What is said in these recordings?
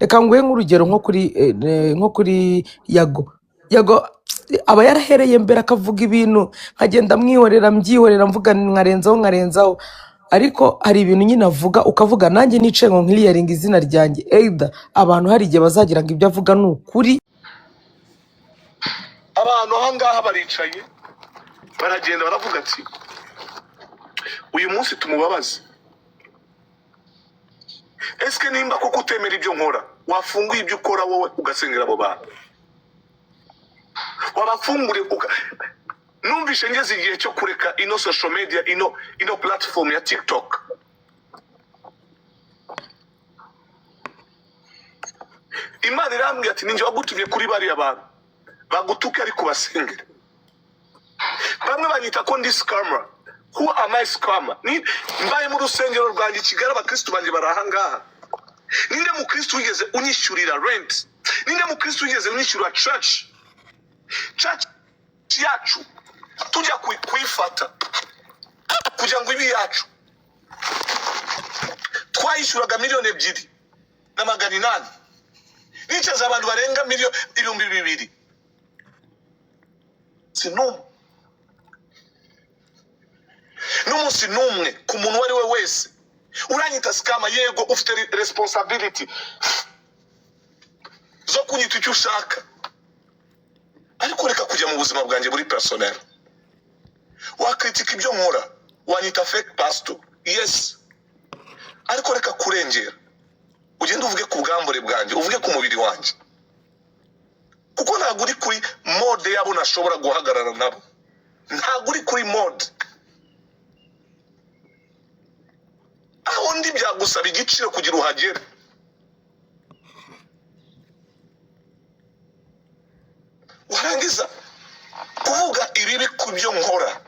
reka nguhe nk'urugero nko kuri yago aba yarahereye mbere akavuga ibintu nkagenda mbyihorera mvuga nkarenzaho ariko hari ibintu nyine avuga ukavuga nanjye nicaye ngo nkiriyaringa izina ryanjye either abantu hari igihe bazagira ngo ibyo avuga ni ukuri. abantu ahangaha baricaye baragenda baravuga ati uyu munsi tumubabaze. Eske nimba koko utemera ibyo nkora wafunguye ibyo ukora wowe ugasengera abo bantu wabafungure numvishe ngeze igihe cyo kureka ino social media ino platform ya TikTok. Imana irambwira ati ninjye wagutumye kuri bariya bantu bagutuke ariko basengera. Bamwe banyita ko ndi scammer. Who am I scammer? Mbaye mu rusengero rwanjye Kigali abakristo banjye barahangaha. Ninde mu Kristo wigeze unyishyurira rent? Ninde mu Kristo wigeze unyishyurira church yacu tujya kuyifata kugira ngo ibi yacu twayishyuraga 2,280,000 nicaza abantu barenga 2,000,000 n'umunsi n'umwe ku muntu uwo ari we wese uranyita scammer. Yego ufite responsibility zo kunyita icyo ushaka, ariko reka kujya mu buzima bwanjye buri personnel. Wakritika ibyo nkora wanyita fake pastor, yes, ariko reka kurengera ugende uvuge ku bwambure bwanjye, uvuge ku mubiri wanjye, kuko ntabwo uri kuri mode yabo nashobora guhagarara nabo. Ntabwo uri kuri mode aho ndi byagusaba igiciro kugira uhagere. Warangiza kuvuga ibibi ku byo nkora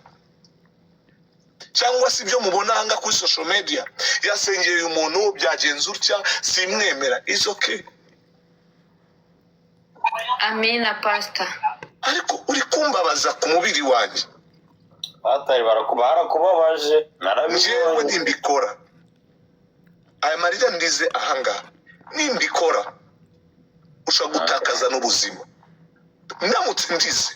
cyangwa se ibyo mubonanga kuri social media, yasengeye umuntu byagenze utya simwemera, is okay. Amina pastor. Ariko uri kumbabaza ku mubiri wanjye. Atari barakubabaje Njyewe nimbikora aya marira ndize ahangaha nimbikora ushaka gutakaza n'ubuzima. Ndamutse ndize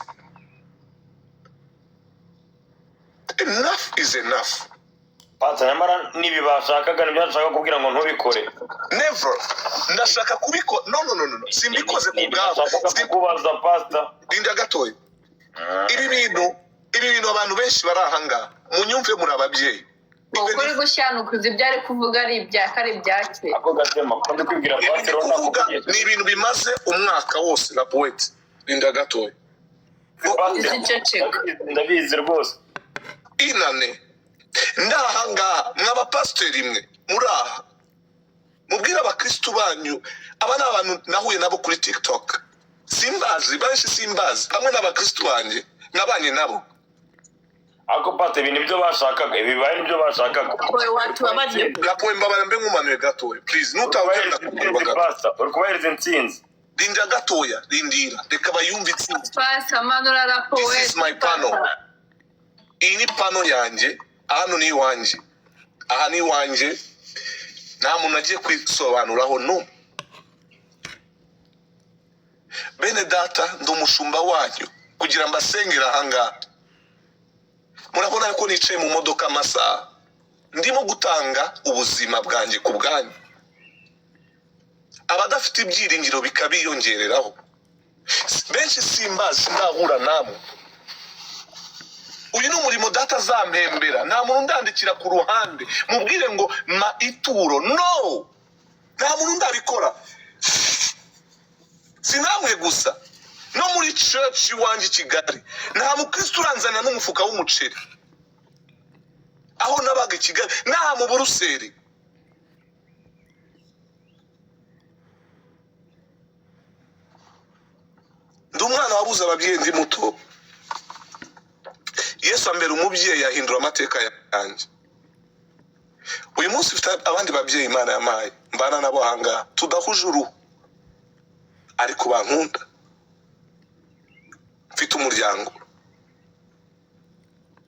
enough is enough. Pastor nyamara nibi bashakaga nibyo bashaka kubwira ngo ntubikore. Never. Ndashaka kubikora. No. Simbikoze ku bwabo. Kubaza pastor. Linda gatoye. Ibi bintu abantu benshi barahanga. Munyumve muri ababyeyi. Ukuri gushyanukuza ibyo ari kuvuga ari ibyakare byake. Ako gatema kandi kwibwira pastor kuvuga ni ibintu bimaze umwaka wose na poet. Linda gatoye. Ndabizi rwose. Inane ndahanga mwaba pastor imwe muraha mubwira abakristo banyu aba n'abantu nahuye nabo kuri TikTok simbazi benshi simbazi hamwe n'abakristo banje nabanye nabo. Ako pate ibintu byo bashakaga ibibaye nibyo bashakaga. Watu babaje Gapoemba barambe nk'umanuye gatoya please nutawenda kukumva gatoya uri kubahereza intsinzi. Linda gatoya lindira reka bayumve intsinzi. Pastor manura rapoe. This is my panel. Iyi ni pano yanjye, hano ni iwanjye. Aha ni iwanjye, nta muntu agiye kwisobanuraho no. Bene data ndi umushumba wanyu kugira mbasengera ahangaha. Murabona ko nicaye mu modoka amasaha ndimo gutanga ubuzima bwanjye ku bwanyu. Abadafite ibyiringiro bikabiyongereraho. Benshi simbazi ndahura namwe. Uyu ni umurimo data azampembera, nta muntu ndandikira ku ruhande mubwire ngo ma ituro, no, nta muntu ndabikora. Sinamwe gusa no muri church iwanjye i Kigali nta mukristo uranzana n'umufuka w'umuceri. Aho nabaga i Kigali nta mu Buruseli. Ndi umwana wabuze ababyeyi ndi muto. Yesu ambera umubyeyi yahindura amateka yanjye. Uyu munsi ufite abandi babyeyi Imana yamaye mbana nabo ahangaha tudahuje uruhu ariko bankunda. Mfite umuryango.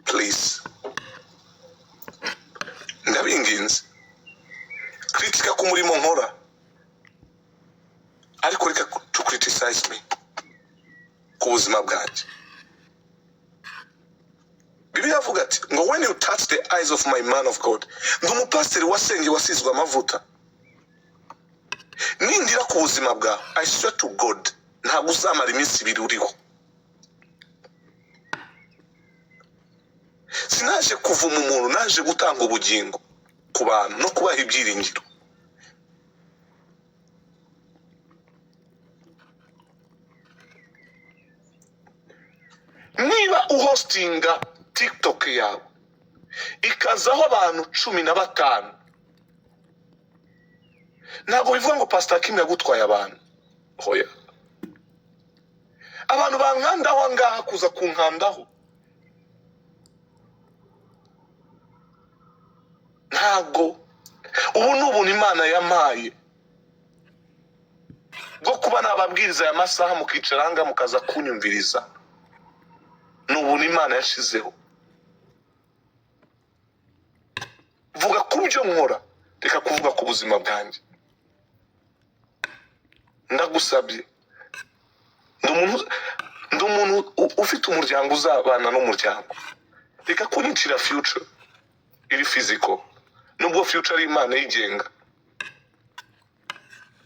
Please ndabinginze kritika ku murimo nkora ariko reka to criticize me ku buzima bwanjye. Bibiliya avuga ati ngo when you touch the eyes of my man of God, ndi umupasiteri wasenge wasizwe amavuta, nindira ku buzima bwawe, I swear to God ntabwo uzamara iminsi ibiri uriho. Sinaje kuvuma umuntu, naje gutanga ubugingo ku bantu no kubaha ibyiringiro. Niba uhostinga TikTok yawe ikazaho abantu 15, ntabwo bivuga ngo Pastor Kim yagutwaye abantu. Hoya, abantu bankandaho ngaha kuza kunkandaho, ntabwo ubu ni ubuntu Imana yampaye bwo kuba nababwiriza aya masaha mukicara hanga mukaza kunyumviriza. Ni ubuntu Imana yashizeho. Vuga ku byo nkora, reka kuvuga ku buzima bwanjye. Ndagusabye, ndi umuntu ufite umuryango, uzabana n'umuryango, reka kunyicira future iri physical, nubwo future ari Imana yigenga.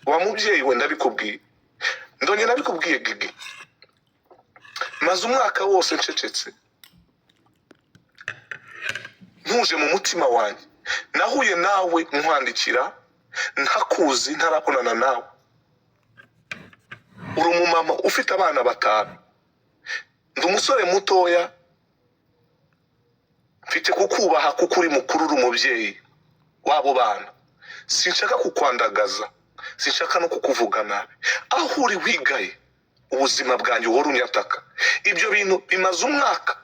Wa mubyeyi we ndabikubwiye, ndonye nabikubwiye Gigi, maze umwaka wose ncecetse, ntuje mu mutima wanjye. Nahuye nawe nkwandikira, ntakuzi, ntarabonana nawe. Uri umumama ufite abana 5, ndi umusore mutoya, mfite kukubaha kuko uri mukuru, uri umubyeyi wabo bana. Sinshaka kukwandagaza, sinshaka no kukuvuga nabi. Aho uri wigaye ubuzima bwanjye uhora unyataka. Ibyo bintu bimaze umwaka,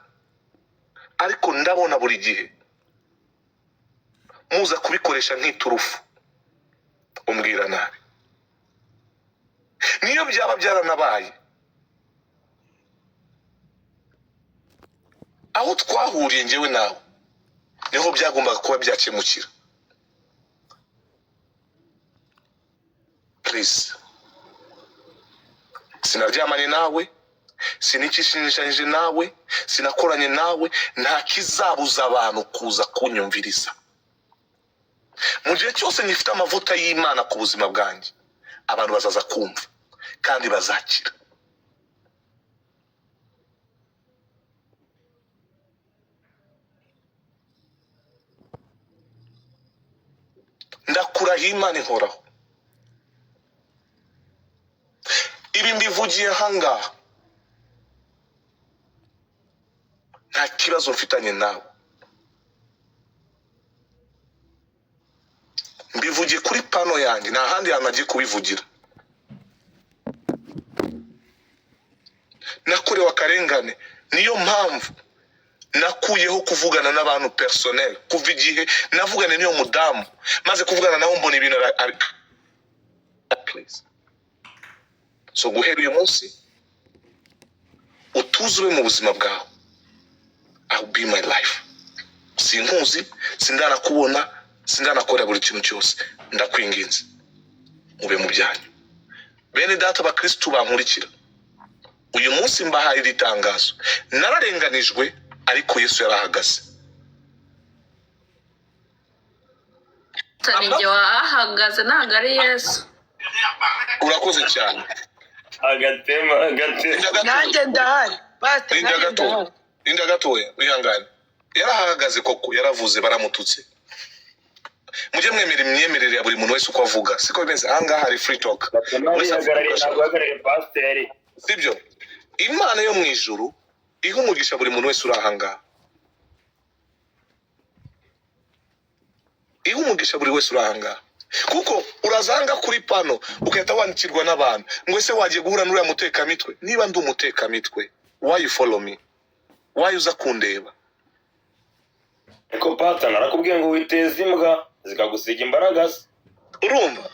ariko ndabona buri gihe muza kubikoresha nk'iturufu umbwira nabi. Niyo byaba byaranabaye, aho twahuriye njyewe nawe niho byagombaga kuba byakemukira. Please, sinaryamanye nawe, sinikishinjije nawe, sinakoranye nawe, nta kizabuza abantu kuza kunyumviriza. Mu gihe cyose nifite amavuta y'Imana ku buzima bwanjye, abantu bazaza kumva kandi bazakira. Ndakurahiye Imana inkoraho. Ibi mbivugiye ahangaha, nta kibazo mfitanye nawe. Mbivugiye kuri pano yanjye, nta handi hantu nagiye kubivugira. Nakorewe akarengane, niyo mpamvu nakuyeho kuvugana n'abantu personnel. Kuva igihe navugana n'iyo mudamu, maze kuvugana nawe mbona ibintu please. So guhera uyu munsi utuzwe mu buzima bwawe. I'll be my life. Sinkuzi, sindanakubona, sindanakora buri kintu cyose. Ndakwinginze mube mu byanyu. Bene data bakristo bankurikira, uyu munsi mbahaye iri tangazo. Nararenganijwe, ariko Yesu yarahagaze. Tanijye wahagaze, ntabwo ari Yesu. Urakoze cyane. agatema nanjye ndahari bate, Linda gatoya wihangane. Yarahagaze koko, yaravuze, baramututse. Mujye mwemera imyemerere ya buri muntu wese uko avuga, siko bimeze. Ahangaha hari free talk. Sibyo? Imana yo mu ijuru iha umugisha buri muntu wese uri ahangaha. Iha umugisha buri wese uri ahangaha. Kuko urazanga kuri pano ukahita wandikirwa n'abantu ngo ese wagiye guhura n'uriya mutekamitwe. Niba ndi umutekamitwe, why you follow me? Why uza kundeba? Eko pata narakubwiye ngo witeze imbwa zikagusiga imbaraga. Urumva?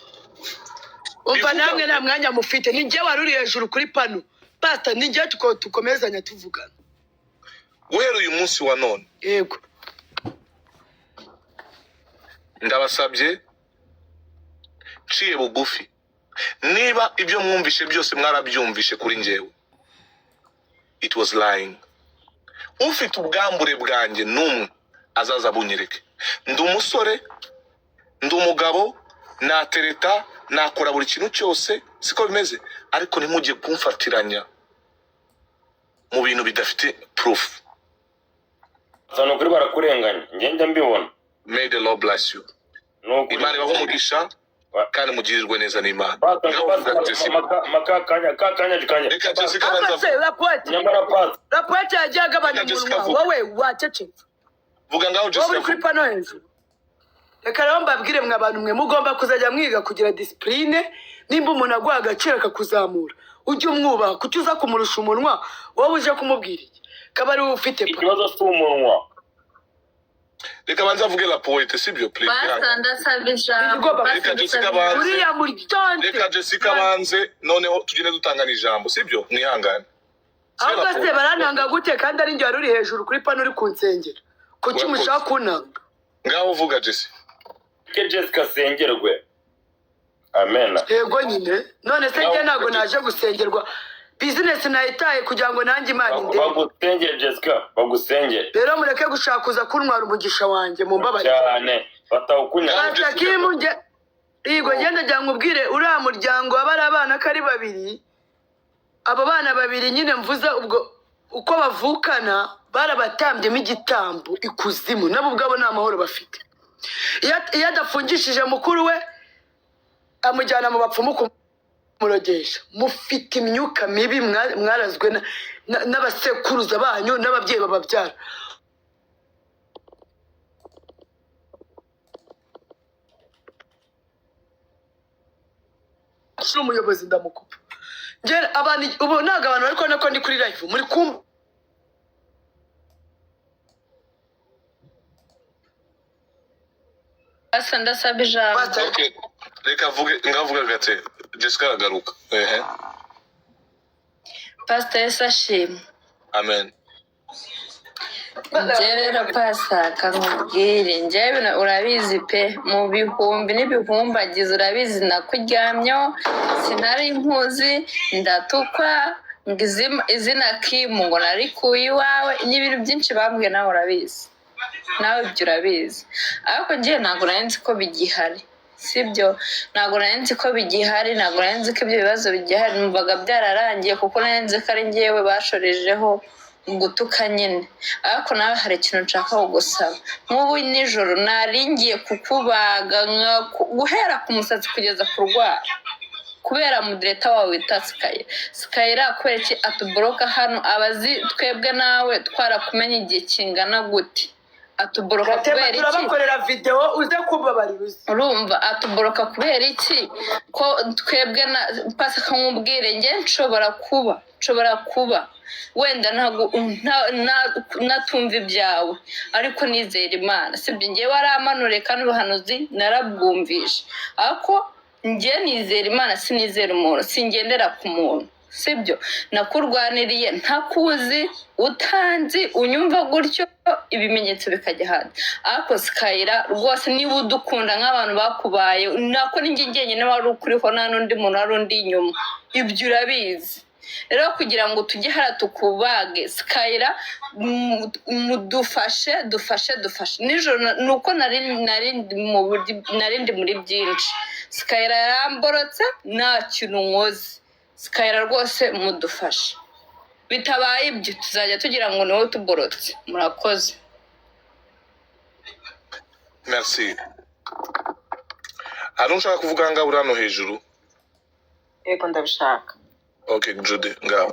umva namwe nta mwanya mufite, ni njye wari uri hejuru kuri pano. Pata ni njye tukomezanya tuvugana. Guhera uyu munsi wa none, Yego, ndabasabye nciye bugufi, niba ibyo mwumvishe byose mwarabyumvishe kuri njyewe, it was lying. Ufite ubwambure bwanjye n'umwe azaza bunyereke. Ndi umusore, ndi umugabo, natereta, nakora buri kintu cyose, siko bimeze, ariko ntimujye kumfatiranya mu bintu bidafite proof. Sano kuri barakurenganya, ngenda mbibona. May the Lord bless you. Imana ibahe umugisha kandi mugirirwe neza n'Imana. Reka Jessica banza rapoti yagiye agabanya umunwa wowe wacecetse. vuga ngaho wowe Jessica. kuri pano hejuru. Reka rero mbabwire mwe abantu mwe mugomba kuzajya mwiga kugira discipline. Nimba umuntu aguha agaciro akakuzamura ujye umwubaha, kuki uza kumurusha umunwa wowe uje kumubwira iki kaba ari ufite ikibazo cy'umunwa. Reka banza avuge la poete sibyo please. Basa ndasaba ijambo. Reka Jessica banze. uriya muryango. Reka Jessica banze noneho tugende dutangana ijambo sibyo, mwihangane. ahubwo se barantanga gute kandi ari njye wari uri hejuru kuri pano uri kunsengera? Kuki mushaka kunanga? Ngaho vuga Jessica. Ke Jessica sengerwe. Amen. Yego nyine none se njye ntabwo naje gusengerwa, business nayitaye kugira ngo nanjye Imana inde. Bagusengere Jessica, bagusengere. Rero mureke gushaka kuza kuntwara umugisha wanjye mu mbabarire cyane. Batawukunya. Batakimu nge Igo ngenda jya nkubwire uriya muryango w'abari abana kari babiri. Abo bana babiri nyine mvuze ubwo uko bavukana barabatambyemo igitambo ikuzimu, nabo ubwabo nta mahoro bafite. Iyo adafungishije mukuru we amujyana mu bapfumu kumurogesha. Mufite imyuka mibi mwarazwe n'abasekuruza banyu n'ababyeyi bababyara. Ashira umuyobozi ndamukupa. Njye abantu ubu ntago abantu bari kubona ko ndi kuri live muri kumva. Basa ndasaba ijambo. Okay. Reka vuge ngavuga gate. Jessica aragaruka. Pastor Yesu ashimwe. Amen. Njyewe rero Pastor kamubwire, njyewe urabizi pe mu bihumbi n'ibihumbagiza urabizi nakuryamyeho sinari nkuzi ndatukwa izina Kimu ngo narikuye iwawe n'ibintu byinshi bambwiye nawe urabizi. Nawe ibyo urabizi. Ariko njye ntabwo nari nzi ko bigihari. Sibyo, ntabwo nari nzi ko bigihari, ntabwo nari nzi ko ibyo bibazo bigihari, numvaga byararangiye kuko nari nzi ko ari njyewe bashorejeho gutuka nyine. Ariko nawe hari ikintu nshaka kugusaba. Nk'ubu nijoro naringiye kukubaga guhera ku musatsi kugeza ku rwara. Kubera mudireta wawe wita Skyra kubera iki atuboroka hano abazi twebwe nawe twarakumenye igihe kingana gute. Atuboroka kubera iki? Turabakorera video uze kubabarira. Urumva atuboroka kubera iki? Ko twebwe na pasa kamubwire nge nshobora kuba wenda ntago natumva ibyawe ariko nizera Imana. Sibyo nge waramanure kandi ubuhanuzi narabwumvisha. Ariko nge nizera Imana sinizera umuntu, singendera ku muntu. Sibyo nakurwaniriye ntakuzi utanzi unyumva gutyo ibimenyetso bikajya handi. Ariko Skyra rwose niba udukunda nk'abantu bakubaye nako ninjye ngenyine wari ukuriho nta n'undi muntu wari undi inyuma, ibyo urabizi. Rero kugira ngo tujye hara tukubage Skyra dufashe nijoro nuko narindi muri byinshi. Skyra yaramborotse nta kintu nkoze. Skyra rwose mudufashe, bitabaye ibyo tuzajya tugira ngo niwe tuborotse. Murakoze. Merci. Nshaka kuvuga ngaho urano hejuru. Yego ndabishaka. Okay, Judy, ngaho.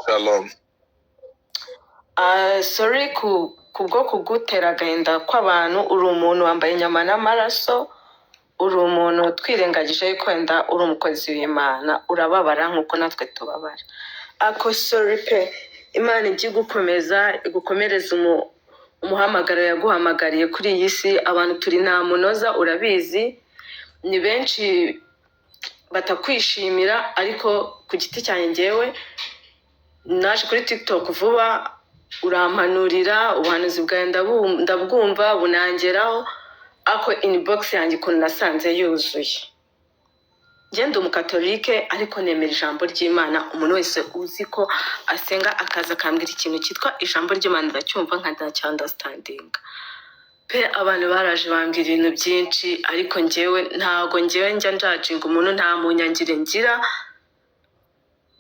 Shalom. Sorry kubwo kugutera agahinda kw'abantu. Uri umuntu wambaye inyama n'amaraso, uri umuntu twirengagije yuko wenda uri umukozi w'Imana, urababara nk'uko natwe tubabara. Ako sorry pe, Imana ijye igukomereza umuhamagaro yaguhamagariye kuri iyi si. Abantu turi nta munoza urabizi, ni benshi batakwishimira, ariko ku giti cyanjye njyewe naje kuri TikTok vuba, urampanurira ubuhanuzi bwawe ndabwumva bunangeraho, ako inbox yanjye ukuntu nasanze yuzuye. njye ndi umukatolike ariko nemera ijambo ry'Imana. Umuntu wese uzi ko asenga akaza akambwira ikintu cyitwa ijambo ry'Imana ndacyumva nkadacya understanding. Pe abantu baraje bambwira ibintu byinshi ariko ntago njyewe njya njajinga umuntu, nta munyangire ngira.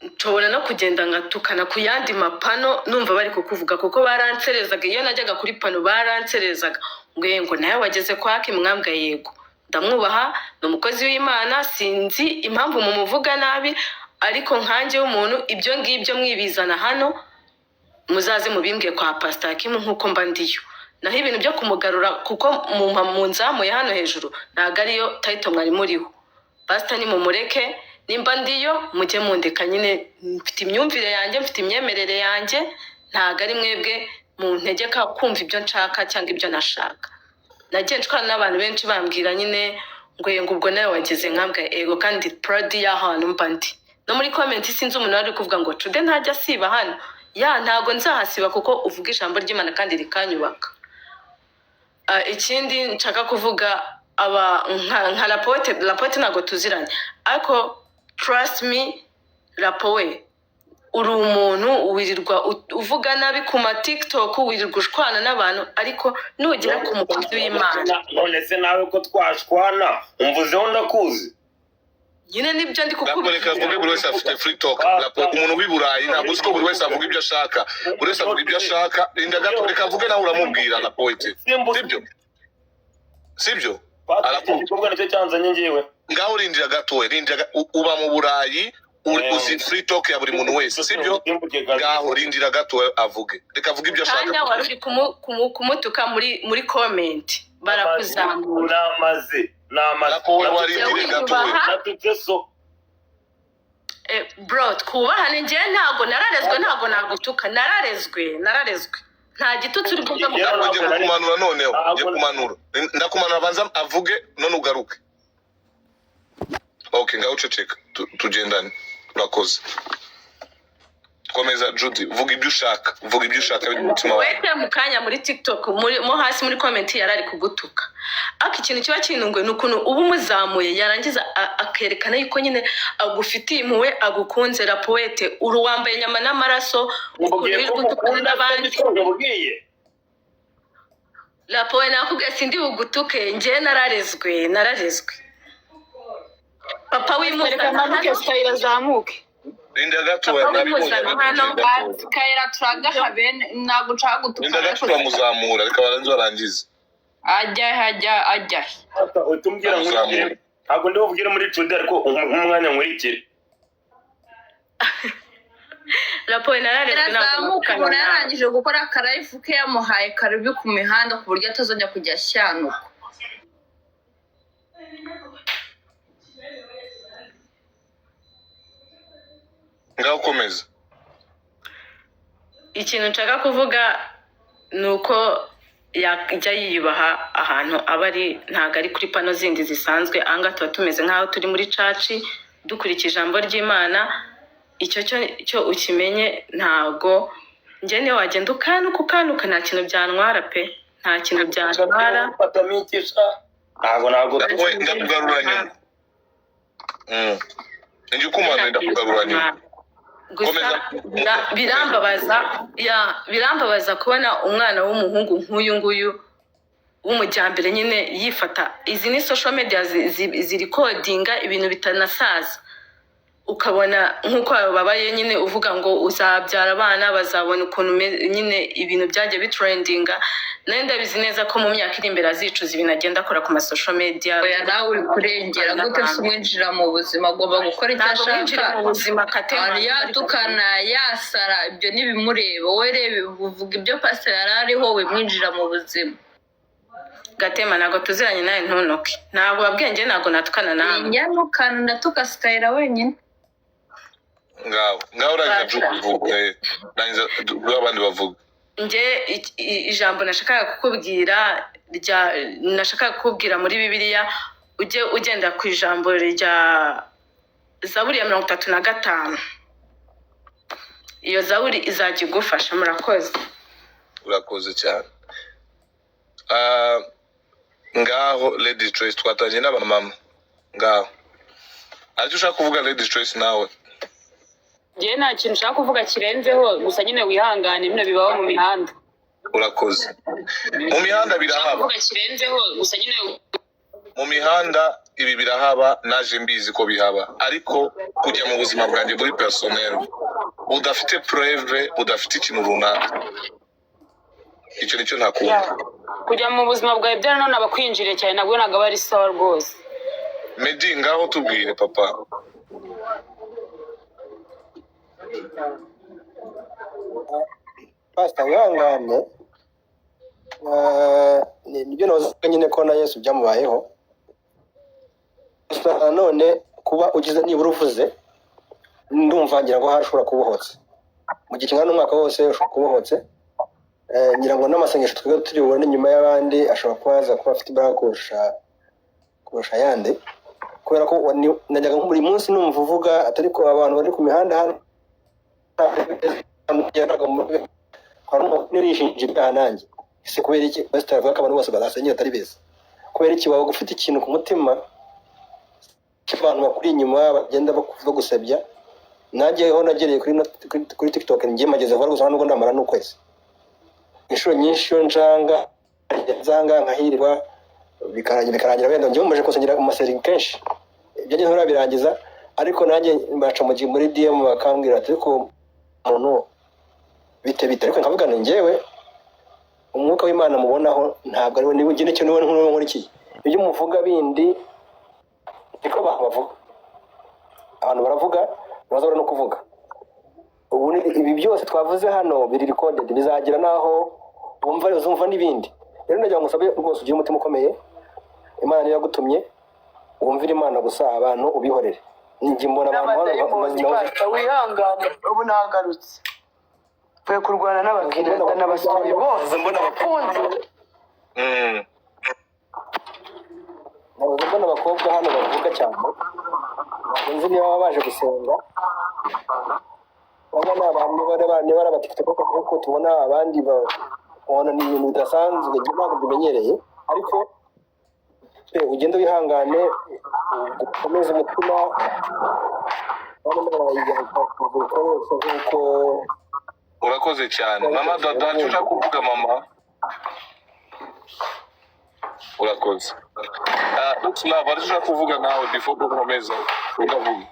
Nshobora no kugenda ngatukana ku yandi mapano numva bari kukuvuga kuko baranserezaga. Iyo najyaga kuri pano baranserezaga ngo nawe wageze kwa Haki mwambwa. Yego ndamwubaha, ni umukozi w'Imana, sinzi impamvu mumuvuga nabi, ariko nkanjye w'umuntu ibyo ngibyo mwibizana hano muzaze mubimbwe kwa Pastor Hakim nkuko mba ndiyo. Naho ibintu byo kumugarura kuko mu nzamuye hano hejuru ntago ariyo title mwari muriho. Pastor ni mumureke, nimba ndiyo mujye mundeka nyine. Mfite imyumvire yanjye, mfite imyemerere yanjye, ntago ari mwebwe muntegeka kumva ibyo nshaka cyangwa ibyo nashaka. Nagiye nshwana n'abantu benshi bambwira nyine ngo ubwo nawe wageze nkambwa. Ego kandi proud y'ahantu mba ndi. No muri comment sinzi umuntu wari kuvuga ngo Trude ntajya asiba hano. Ntago nzahasiba kuko uvuga ijambo ry'Imana kandi rikanyubaka. Ikindi nshaka kuvuga nka Rapote ntago tuziranye, ariko trust me Rapowe, uri umuntu wirirwa uvuga nabi ku ma TikTok, wirirwa ushwana n'abantu, ariko nugera ku mukozi w'Imana. None se nawe ko twashwana umvuzeho ndakuzi. Nyine nibyo ndi Reka kukubwira. vuge buri wese afite free talk. Umuntu w'i Burayi ntabwo uzi ko buri wese avuga ibyo ashaka. Buri wese avuga ibyo ashaka. Rinda gato reka vuge nawe uramubwira na poete. Sibyo? Arakubwira nicyo cyanzanye ngewe. Ngaho rindira gato we, uba mu Burayi, uzi free talk ya buri muntu wese, sibyo? Ngaho rindira gato we avuge. Reka vuge ibyo ashaka. Kanya wari uri kumutuka muri comment barakuzamura. Warindire gato we. Natutse so. Bro, twubahane. Njyewe ntago nararezwe, ntago nagutuka. Nararezwe. Nta gitutsi uri kuvuga mu kanwa. Ngiye kumanura noneho. Ngiye kumanura. Ndakumanura banza avuge none ugaruke. Okay, ngaho uceceka. Tugendane. Urakoze. Komeza Judy, vuga ibyo ushaka. Vuga ibyo ushaka bituma wawe. Wete mu kanya muri TikTok, mo hasi muri comment yarari kugutuka. Ako ikintu kiba kinungwe nukuntu ubu muzamuye yarangiza akerekana yuko nyine agufitiye impuhwe, agukunze. Rapoete, uri wambaye inyama n'amaraso, ukuntu gutukana n'abandi. Rapoete nakubwiye sindi bugutuke, njye nararezwe. Papa w'imuzana Skyra zamuke. Rinda gato we nabibonye. Skyra turagahabe ntago nshaka gutuka. Rinda gato uramuzamura reka baranze barangize. Ajya. Utumbwira ngo ntabwo ndi buvugire muri Trude ariko umwanya nkurikire. Rapoete nararezwe Zamuka ubona yarangije gukora akarayifu ke yamuhaye karibi ku mihanda ku buryo atazongera kujya ashyanuka. Ngaho komeza. Ikintu nshaka kuvuga nuko yajya yiyubaha ahantu aba ari, ntago ari kuri pano zindi zisanzwe. Anga tuba tumeze nk'aho turi muri church dukurikije ijambo ry'Imana. Icyo cyo ukimenye. Ntago njye niyo wagenda ukanuka nta kintu byantwara pe, nta kintu byantwara. Ntago ndakugarura nyuma. Njye ukumana ndakugarura nyuma. Gusa birambabaza kubona umwana w'umuhungu nk'uyu nguyu w'umujyambere nyine yifata. Izi ni social media ziri codinga ibintu bitanasaza, ukabona nk'uko babaye nyine uvuga ngo uzabyara abana bazabona ukuntu nyine ibintu byagiye bitrendinga. Nari ndabizi neza ko mu myaka iri imbere azicuza ibintu agenda akora ku ma social media. Oya nawe uri kurengera gute se umwinjira mu buzima, agomba gukora icyo ashaka. Mu buzima katema yatukana yasara ibyo ntibimureba. Wowe reba uvuga ibyo pastor yarariho, we mwinjira mu buzima. Gatema ntago tuziranye nawe ntunuke. Ntabwo wabwenge, ntago natukana nawe. Nyanukana ndatuka Skyra wenyine. Ngaho rangiza tuvuge. Rangiza abandi bavuga. Nje ijambo nashakaga kukubwira muri Bibiliya, ujye ugenda ku ijambo rya Zaburi ya 35. Iyo Zaburi izajya igufasha. Murakoze. Urakoze cyane. Ngaho Lady Trace twatangiye n'abamama. Ngaho aricyo ushaka kuvuga Lady Joyce nawe? njyewe nta kintu ushaka kuvuga kirenzeho, gusa nyine wihangane, bino bibaho mu mihanda. Urakoze. Mu mihanda birahaba, Kuvuga kirenzeho, gusa nyine mu mihanda ibi birahaba, naje mbizi ko bihaba, ariko kujya mu buzima bwanjye muri personnel udafite preuve, udafite ikintu runaka, icyo nicyo ntakunda. kujya mu buzima bwawe bya none abakwinjiriye cyane nabwo ntabwo aba ari sawa rwose. Medi ngaho tubwire papa. Pastor wihangane, nibyo navuze nyine ko na Yesu byamubayeho. Gusa none kuba ugize nibura uvuze, ndumva ngira ngo hashobora kubohotse mu gihe kingana n'umwaka wose ushobora kubohotse. Ngira ngo n'amasengesho twebwe turi bubone nyuma y'abandi ashobora kuba yaza kuba afite imbaraga kurusha ayandi, kubera ko najyaga buri munsi numva uvuga atari ko abantu bari ku mihanda hano nirishinja ibyaha nanjye. Ese kubera iki pastor avuga ko abantu bose bazasengera atari beza? Kubera iki waba ufite ikintu ku mutima cy'abantu bakuri inyuma bagenda bagusebya? Nanjye ho nagereye kuri TikTok ngiye mageze vuba gusa nubwo ndamara n'ukwezi. Inshuro nyinshi yo njanga nkahirwa bikarangira wenda njye mumaje kusengera mu maseri kenshi, ibyo nkora birangiza, ariko nanjye mbaca muri DM bakambwira ati ko umuntu bite ariko nkavuga njyewe umwuka w'Imana mubonaho ntabwo ari we niwe ugene cyo niwe nkuru iki ibyo muvuga bindi niko abantu baravuga bazabona no kuvuga. Ubu ibi byose twavuze hano biri recorded, bizagira naho uzumva n'ibindi. Rero ndagira ngo usabe rwose ugire umutima ukomeye, Imana niyo yagutumye, wumvire Imana gusa, abantu ubihorere. Njye mbona abantu wihangane, ubu nagarutse mvuye kurwana n'abakirada n'abasore bose mbona bafunze. Nabuze mbona abakobwa hano bavuga cyane, sinzi niba baba baje gusenga. Baba ni abantu TikTok kuko tubona abandi babona ni ibintu bidasanzwe ntabwo bimenyereye, ariko ugenda wihangane, ukomeze umutima, Urakoze cyane mama. Dada icyo ushaka kuvuga mama? Urakoze. Love aricyo ushaka kuvuga nawe before ko nkomeza ukavuga?